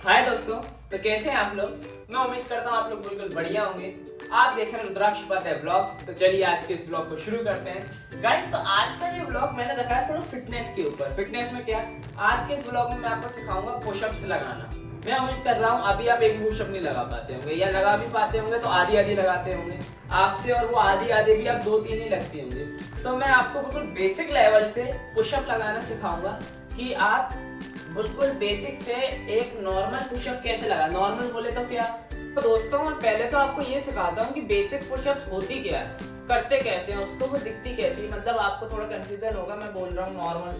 हाय दोस्तों, तो कैसे हैं आप लोग। मैं उम्मीद करता हूँ आप लोग बिल्कुल बढ़िया होंगे। आप देख रहे हैं रुद्राक्ष उपाध्याय ब्लॉग्स। तो चलिए आज के इस ब्लॉग को शुरू करते हैं गाइस। तो आज का ये ब्लॉग मैंने रखा है थोड़ा फिटनेस के ऊपर। फिटनेस में क्या, आज के इस ब्लॉग में मैं आपको सिखाऊंगा पुशअप्स लगाना। मैं उम्मीद कर रहा हूँ अभी आप एक पुशअप नहीं लगा पाते होंगे, या लगा भी पाते होंगे तो आधी आधी लगाते होंगे आपसे, और वो आधी आधी भी आप 2-3 ही लगती होंगे। तो मैं आपको बिल्कुल बेसिक लेवल से पुशअप लगाना सिखाऊंगा कि आप बिल्कुल बेसिक से एक नॉर्मल पुशअप कैसे लगा। नॉर्मल बोले तो क्या, तो दोस्तों मैं पहले तो आपको ये सिखाता हूँ कि बेसिक पुशअप होती क्या है, करते कैसे हैं, उसको वो दिखती कैसी। मतलब आपको थोड़ा कंफ्यूजन होगा, मैं बोल रहा हूँ नॉर्मल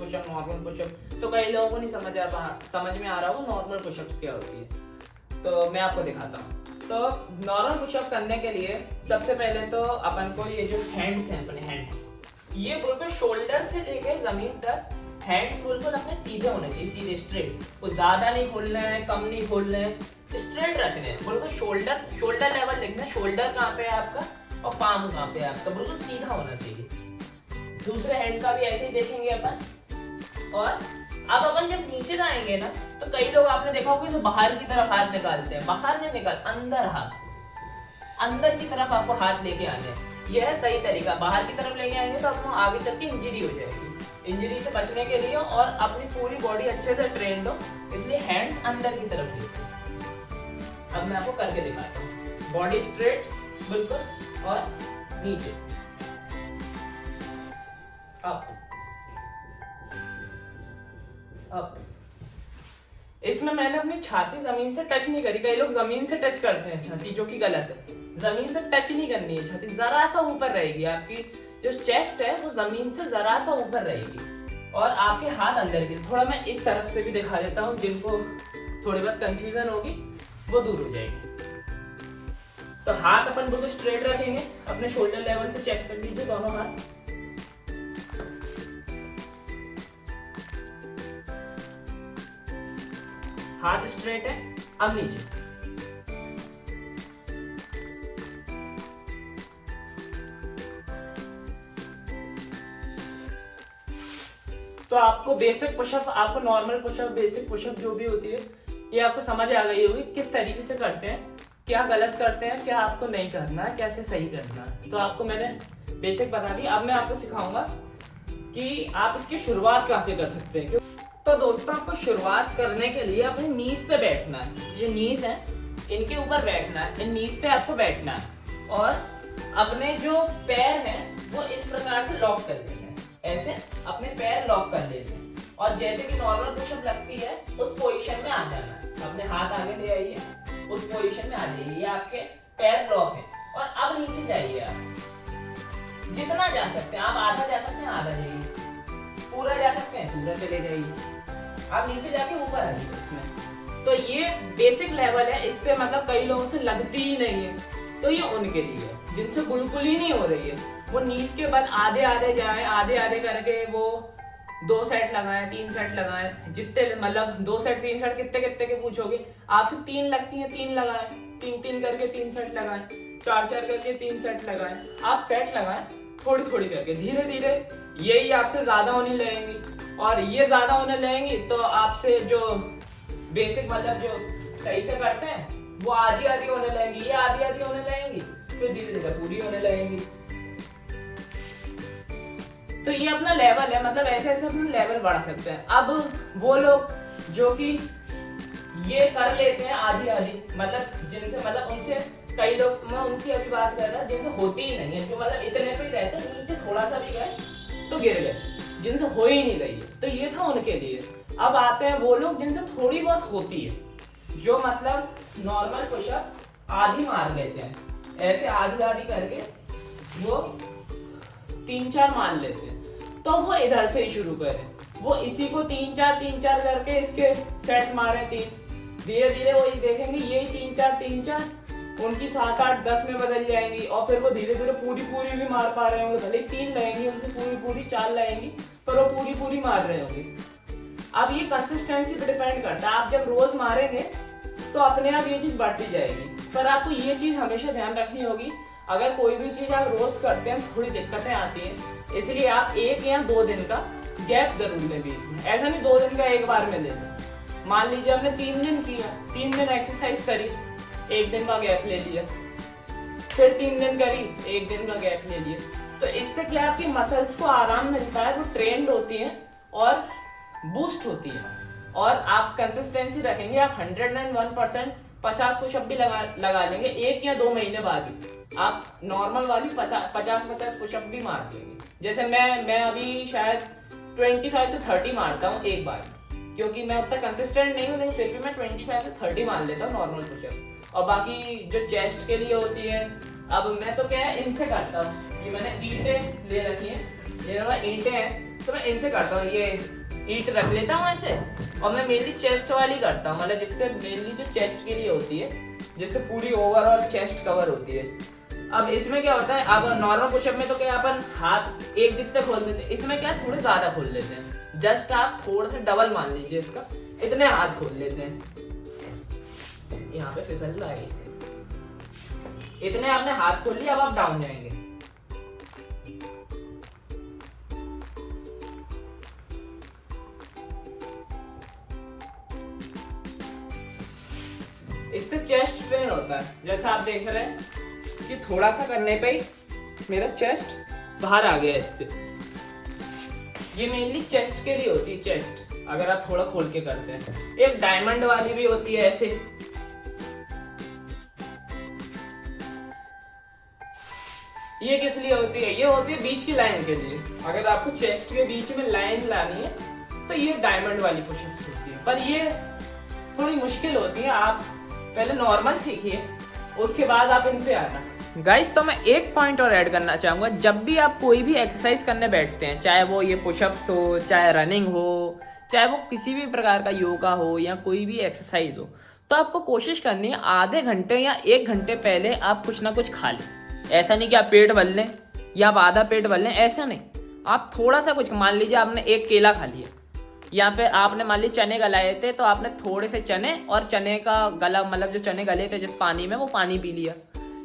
पुशअप तो कई लोगों को नहीं समझ में आ रहा होगा नॉर्मल पुशअप्स क्या होती है। तो मैं आपको दिखाता हूँ। तो नॉर्मल पुशअप करने के लिए सबसे पहले तो अपन को ये जो हैंड्स हैं, अपने हैंड्स ये बिल्कुल शोल्डर से लेके जमीन तक हैंड्स बिल्कुल अपने सीधे होने चाहिए, सीधे स्ट्रेट। कुछ ज्यादा नहीं खोलना है, कम नहीं खोलना है, स्ट्रेट रखने हैं। बिल्कुल शोल्डर लेवल देखना है, शोल्डर कहाँ पे है आपका और पाम कहाँ पे है आपका, बिल्कुल सीधा होना चाहिए। दूसरे हैंड का भी ऐसे ही देखेंगे अपन। और अब अपन जब नीचे जाएंगे ना, तो कई लोग आपने देखा होगा तो बाहर की तरफ हाथ निकालते हैं। बाहर नहीं निकाल, अंदर हाथ, अंदर की तरफ आपको हाथ लेके आने हैं। यह है सही तरीका। बाहर की तरफ लेके आएंगे तो आपको आगे चल के इंजरी हो जाएगी। इंजरी से बचने के लिए और अपनी पूरी बॉडी अच्छे से ट्रेन हो, इसलिए हैंड्स अंदर की तरफ लेते। अब मैं आपको करके दिखाता हूँ। बॉडी स्ट्रेट बिल्कुल और नीचे अप अप। इसमें मैंने अपनी छाती जमीन से टच नहीं करी। कई लोग जमीन से टच करते हैं छाती, जो कि गलत है। जमीन से टच नहीं करनी है छाती, जरा सा ऊपर रहेगी। आपकी जो चेस्ट है वो जमीन से जरा सा ऊपर रहेगी और आपके हाथ अंदर की। थोड़ा मैं इस तरफ से भी दिखा देता हूँ, जिनको थोड़ी बहुत कंफ्यूजन होगी वो दूर हो जाएगी। तो हाथ अपन बिल्कुल स्ट्रेट रखेंगे, अपने शोल्डर लेवल से चेक कर लीजिए दोनों हाथ। हाथ स्ट्रेट है। अब नीचे तो आपको बेसिक पुशअप, आपको नॉर्मल पुशअप, बेसिक पुशअप जो भी होती है ये आपको समझ आ गई होगी किस तरीके से करते हैं, क्या गलत करते हैं, क्या आपको नहीं करना है, कैसे सही करना है। तो आपको मैंने बेसिक बता दी। अब मैं आपको सिखाऊंगा कि आप इसकी शुरुआत कहाँ से कर सकते हैं। तो दोस्तों आपको शुरुआत करने के लिए अपनी नीज पे बैठना है। ये नीज है, इनके ऊपर बैठना है, इन नीज पे आपको बैठना है और अपने जो पैर हैं वो इस प्रकार से लॉक कर लेना है। ऐसे अपने पैर लॉक कर लेते हैं और जैसे कि नॉर्मल पुशअप लगती है उस पोजीशन में आ जाना है। अपने हाथ आगे ले आइए, उस पोजीशन में आ जाइए। ये आपके पैर लॉक है और अब नीचे जाइए। आप जितना जा सकते हैं, आप आधा जा सकते हैं, आधा जाइए, पूरा जा सकते हैं, पूरा चले जाइए। आप नीचे जाके ऊपर आइए इसमें। तो ये बेसिक लेवल है, इससे मतलब कई लोगों से लगती ही नहीं है। तो ये उनके लिए है जिनसे बिल्कुल ही नहीं हो रही है। वो नीज के बाद आधे आधे जाए, आधे आधे करके वो 2 सेट लगाएं, 3 सेट लगाएं। जितने मतलब 2 सेट 3 सेट कितने कितने के पूछोगे, आपसे 3 लगती हैं 3 लगाएं, 3-3 करके 3 सेट लगाएं, 4-4 करके 3 सेट लगाएं। आप सेट लगाएं थोड़ी थोड़ी करके, धीरे धीरे। यही आपसे ज्यादा होने लगेंगी और ये ज्यादा होने लगेंगी तो आपसे जो बेसिक मतलब जो सही से करते हैं वो आधी आधी होने लगेंगी, ये आधी आधी होने लगेंगी, फिर धीरे धीरे पूरी होने लगेंगी। तो ये अपना लेवल है, मतलब ऐसे ऐसे अपना लेवल बढ़ा सकते हैं। अब वो लोग जो कि ये कर लेते हैं आधी आधी, मतलब जिनसे मतलब उनसे कई लोग, मैं उनकी अभी बात कर रहा हूँ जिनसे होती ही नहीं है, जो मतलब इतने पे रहते हैं, नीचे थोड़ा सा भी गए तो गिर गए, जिनसे हो ही नहीं रही है। तो ये था उनके लिए। अब आते हैं वो लोग जिनसे थोड़ी बहुत होती है, जो मतलब नॉर्मल पुशअप आधी मार लेते हैं, ऐसे आधी आधी करके वो 3-4 मान लेते हैं। तो वो इधर से ही शुरू करें, वो इसी को 3-4 करके इसके सेट मारे 3। धीरे धीरे वही देखेंगे, यही 3-4 उनकी 7-8-10 में बदल जाएंगी और फिर वो धीरे धीरे पूरी भी मार पा रहे होंगे। भले 3 लगेंगी उनसे पूरी 4 लगेंगी, पर वो पूरी मार रहे होंगे। अब ये कंसिस्टेंसी पे डिपेंड करता है। आप जब रोज मारेंगे तो अपने आप ये चीज बढ़ती जाएगी, पर आपको ये चीज हमेशा ध्यान रखनी होगी। अगर कोई भी चीज आप रोज करते हैं थोड़ी दिक्कतें आती हैं, इसलिए आप 1 या 2 दिन का गैप जरूर लें बीच में। ऐसा नहीं 2 दिन का एक बार में ले लें, मान लीजिए हमने 3 दिन किया, 3 दिन एक्सरसाइज करी, 1 दिन का गैप ले लिया, फिर 3 दिन करी, 1 दिन का गैप ले लिया। तो इससे क्या आपकी मसल्स को आराम मिलता है, वो ट्रेंड होती हैं और बूस्ट होती है, और आप कंसिस्टेंसी रखेंगे। आप 101% 50 पुशअप भी लगा लेंगे 1 या 2 महीने बाद ही आप नॉर्मल वाली 50 पुशअप भी मार लेंगे। जैसे मैं अभी शायद 25 से 30 मारता हूँ एक बार, क्योंकि मैं उतना कंसिस्टेंट नहीं हूँ, लेकिन फिर भी मैं 25 से 30 मार लेता हूँ नॉर्मल पुशअप। और बाकी जो चेस्ट के लिए होती है, अब मैं तो क्या है इनसे करता हूँ, ये मैंने ईंटें ले रखी हैं, ये मेरा ईंटें हैं, तो मैं इनसे करता हूँ। ये ईंट रख लेता हूँ ऐसे, और मैं मेनली चेस्ट वाली करता हूँ, मतलब जिससे मेनली जो चेस्ट के लिए होती है, जिससे पूरी ओवरऑल चेस्ट कवर होती है। अब इसमें क्या होता है, अब नॉर्मल पुशअप में तो क्या अपन हाथ एक जितने खोल देते हैं, इसमें क्या थोड़े ज्यादा खोल लेते हैं। जस्ट आप थोड़ा सा डबल मान लीजिए इसका, इतने हाथ खोल लेते हैं। यहाँ पे फिसल जाएगी, इतने आपने हाथ खोल लिए, अब आप डाउन जाएंगे। इससे चेस्ट ट्रेन होता है। जैसा आप देख रहे हैं कि थोड़ा सा करने पे ही मेरा चेस्ट बाहर आ गया इससे। ये मेनली चेस्ट के लिए होती है, चेस्ट अगर आप थोड़ा खोल के करते हैं। एक डायमंड वाली भी होती है ऐसे, ये किस लिए होती है? ये होती है बीच की लाइन के लिए। अगर आपको चेस्ट के बीच में लाइन लानी है तो ये डायमंड वाली पुशअप्स होती है, पर ये थोड़ी मुश्किल होती है। आप पहले नॉर्मल सीखिए, उसके बाद आप इन पे आना। गाइस, तो मैं एक पॉइंट और ऐड करना चाहूँगा। जब भी आप कोई भी एक्सरसाइज करने बैठते हैं, चाहे वो ये पुशअप्स हो, चाहे रनिंग हो, चाहे वो किसी भी प्रकार का योगा हो या कोई भी एक्सरसाइज हो, तो आपको कोशिश करनी है आधे घंटे या 1 घंटे पहले आप कुछ ना कुछ खा लें। ऐसा नहीं कि आप पेट भर लें या आप आधा पेट भर लें, ऐसा नहीं। आप थोड़ा सा कुछ, मान लीजिए आपने 1 केला खा लिया, या फिर आपने मान लीजिए चने गलाए थे तो आपने थोड़े से चने और चने का गला, मतलब जो चने गले थे जिस पानी में, वो पानी पी लिया,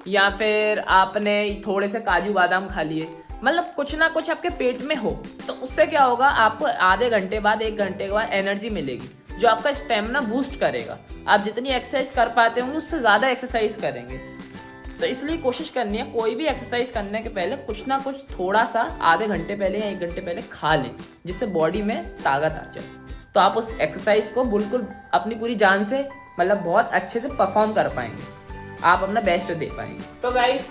या फिर आपने थोड़े से काजू बादाम खा लिए। मतलब कुछ ना कुछ आपके पेट में हो, तो उससे क्या होगा, आपको आधे घंटे बाद 1 घंटे के बाद एनर्जी मिलेगी, जो आपका स्टेमिना बूस्ट करेगा। आप जितनी एक्सरसाइज कर पाते होंगे उससे ज़्यादा एक्सरसाइज करेंगे। तो इसलिए कोशिश करनी है कोई भी एक्सरसाइज करने के पहले कुछ ना कुछ थोड़ा सा आधे घंटे पहले या 1 घंटे पहले खा लें, जिससे बॉडी में ताकत आ जाए। तो आप उस एक्सरसाइज को बिल्कुल अपनी पूरी जान से, मतलब बहुत अच्छे से परफॉर्म कर पाएंगे, आप अपना बेस्ट दे पाएंगे। तो गाइस,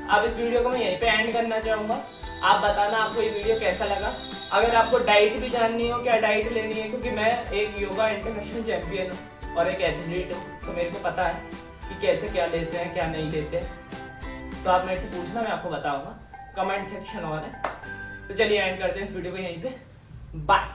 अब इस वीडियो को मैं यहीं पे एंड करना चाहूँगा। आप बताना आपको ये वीडियो कैसा लगा। अगर आपको डाइट भी जाननी हो, क्या डाइट लेनी है, क्योंकि मैं एक योगा इंटरनेशनल चैंपियन हूँ और एक एथलीट हूँ, तो मेरे को पता है कि कैसे क्या लेते हैं क्या नहीं लेते हैं। तो आप मेरे से पूछना, मैं आपको बताऊंगा। कमेंट सेक्शन ऑन है। तो चलिए एंड करते हैं इस वीडियो को यहीं पे। बाय।